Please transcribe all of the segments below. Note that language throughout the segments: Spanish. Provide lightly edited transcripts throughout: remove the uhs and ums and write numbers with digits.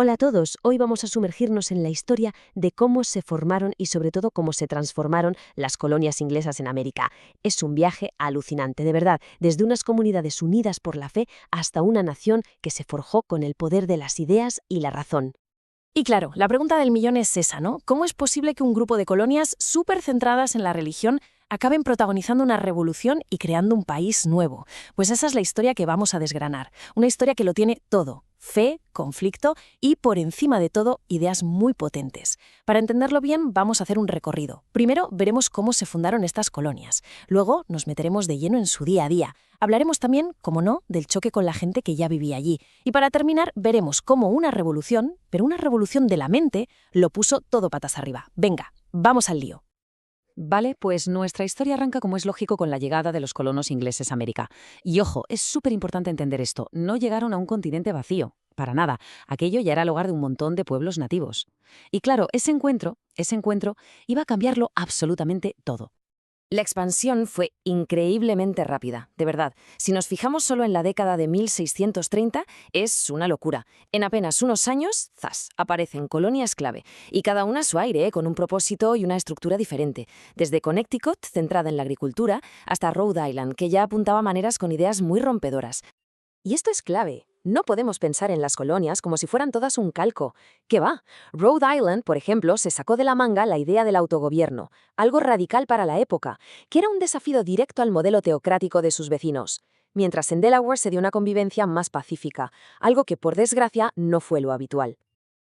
Hola a todos, hoy vamos a sumergirnos en la historia de cómo se formaron y sobre todo cómo se transformaron las colonias inglesas en América. Es un viaje alucinante, de verdad, desde unas comunidades unidas por la fe hasta una nación que se forjó con el poder de las ideas y la razón. Y claro, la pregunta del millón es esa, ¿no? ¿Cómo es posible que un grupo de colonias súper centradas en la religión acaben protagonizando una revolución y creando un país nuevo? Pues esa es la historia que vamos a desgranar. Una historia que lo tiene todo: fe, conflicto y, por encima de todo, ideas muy potentes. Para entenderlo bien, vamos a hacer un recorrido. Primero, veremos cómo se fundaron estas colonias. Luego, nos meteremos de lleno en su día a día. Hablaremos también, como no, del choque con la gente que ya vivía allí. Y para terminar, veremos cómo una revolución, pero una revolución de la mente, lo puso todo patas arriba. Venga, vamos al lío. Vale, pues nuestra historia arranca, como es lógico, con la llegada de los colonos ingleses a América. Y ojo, es súper importante entender esto: no llegaron a un continente vacío, para nada. Aquello ya era el hogar de un montón de pueblos nativos. Y claro, ese encuentro iba a cambiarlo absolutamente todo. La expansión fue increíblemente rápida, de verdad. Si nos fijamos solo en la década de 1630, es una locura. En apenas unos años, ¡zas!, aparecen colonias clave, y cada una a su aire, con un propósito y una estructura diferente. Desde Connecticut, centrada en la agricultura, hasta Rhode Island, que ya apuntaba maneras con ideas muy rompedoras. Y esto es clave. No podemos pensar en las colonias como si fueran todas un calco. ¿Qué va? Rhode Island, por ejemplo, se sacó de la manga la idea del autogobierno, algo radical para la época, que era un desafío directo al modelo teocrático de sus vecinos. Mientras en Delaware se dio una convivencia más pacífica, algo que por desgracia no fue lo habitual.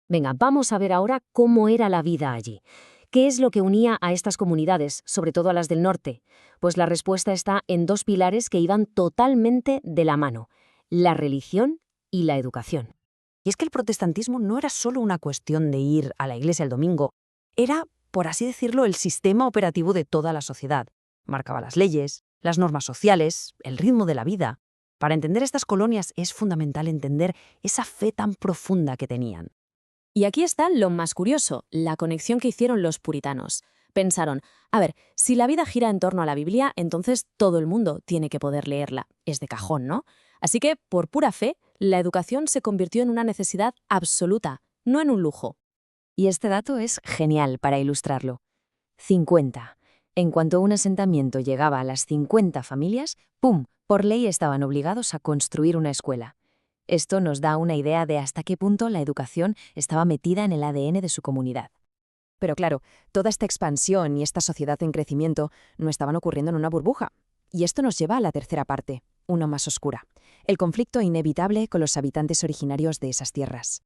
Venga, vamos a ver ahora cómo era la vida allí. ¿Qué es lo que unía a estas comunidades, sobre todo a las del norte? Pues la respuesta está en dos pilares que iban totalmente de la mano: la religión y la educación. Y es que el protestantismo no era solo una cuestión de ir a la iglesia el domingo, era, por así decirlo, el sistema operativo de toda la sociedad. Marcaba las leyes, las normas sociales, el ritmo de la vida. Para entender estas colonias es fundamental entender esa fe tan profunda que tenían. Y aquí está lo más curioso: la conexión que hicieron los puritanos. Pensaron, a ver, si la vida gira en torno a la Biblia, entonces todo el mundo tiene que poder leerla. Es de cajón, ¿no? Así que, por pura fe, la educación se convirtió en una necesidad absoluta, no en un lujo. Y este dato es genial para ilustrarlo. 50. En cuanto un asentamiento llegaba a las 50 familias, ¡pum!, por ley estaban obligados a construir una escuela. Esto nos da una idea de hasta qué punto la educación estaba metida en el ADN de su comunidad. Pero claro, toda esta expansión y esta sociedad en crecimiento no estaban ocurriendo en una burbuja. Y esto nos lleva a la tercera parte, una más oscura: el conflicto inevitable con los habitantes originarios de esas tierras.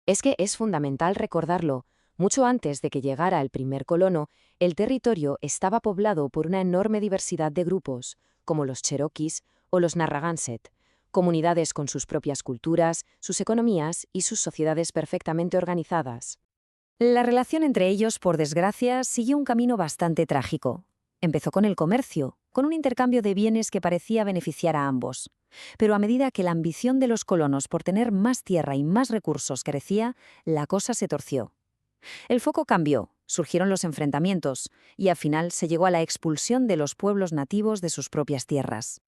Es que es fundamental recordarlo. Mucho antes de que llegara el primer colono, el territorio estaba poblado por una enorme diversidad de grupos, como los Cherokees o los Narragansett, comunidades con sus propias culturas, sus economías y sus sociedades perfectamente organizadas. La relación entre ellos, por desgracia, siguió un camino bastante trágico. Empezó con el comercio, con un intercambio de bienes que parecía beneficiar a ambos. Pero a medida que la ambición de los colonos por tener más tierra y más recursos crecía, la cosa se torció. El foco cambió, surgieron los enfrentamientos, y al final se llegó a la expulsión de los pueblos nativos de sus propias tierras.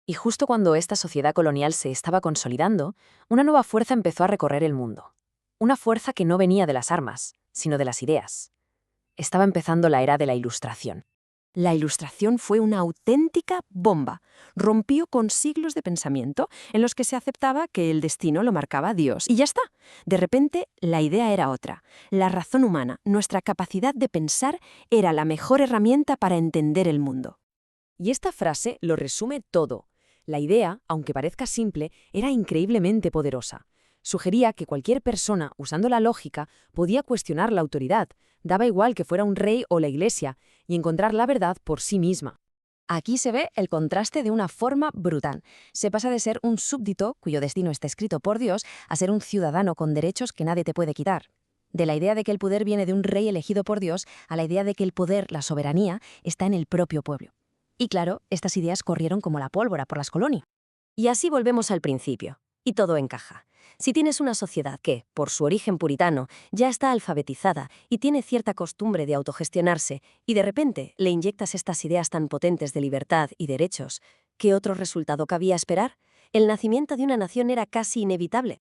Y justo cuando esta sociedad colonial se estaba consolidando, una nueva fuerza empezó a recorrer el mundo. Una fuerza que no venía de las armas, sino de las ideas. Estaba empezando la era de la Ilustración. La Ilustración fue una auténtica bomba. Rompió con siglos de pensamiento en los que se aceptaba que el destino lo marcaba Dios. Y ya está. De repente, la idea era otra. La razón humana, nuestra capacidad de pensar, era la mejor herramienta para entender el mundo. Y esta frase lo resume todo. La idea, aunque parezca simple, era increíblemente poderosa. Sugería que cualquier persona, usando la lógica, podía cuestionar la autoridad, daba igual que fuera un rey o la iglesia, y encontrar la verdad por sí misma. Aquí se ve el contraste de una forma brutal. Se pasa de ser un súbdito, cuyo destino está escrito por Dios, a ser un ciudadano con derechos que nadie te puede quitar. De la idea de que el poder viene de un rey elegido por Dios, a la idea de que el poder, la soberanía, está en el propio pueblo. Y claro, estas ideas corrieron como la pólvora por las colonias. Y así volvemos al principio. Y todo encaja. Si tienes una sociedad que, por su origen puritano, ya está alfabetizada y tiene cierta costumbre de autogestionarse, y de repente le inyectas estas ideas tan potentes de libertad y derechos, ¿qué otro resultado cabía esperar? El nacimiento de una nación era casi inevitable.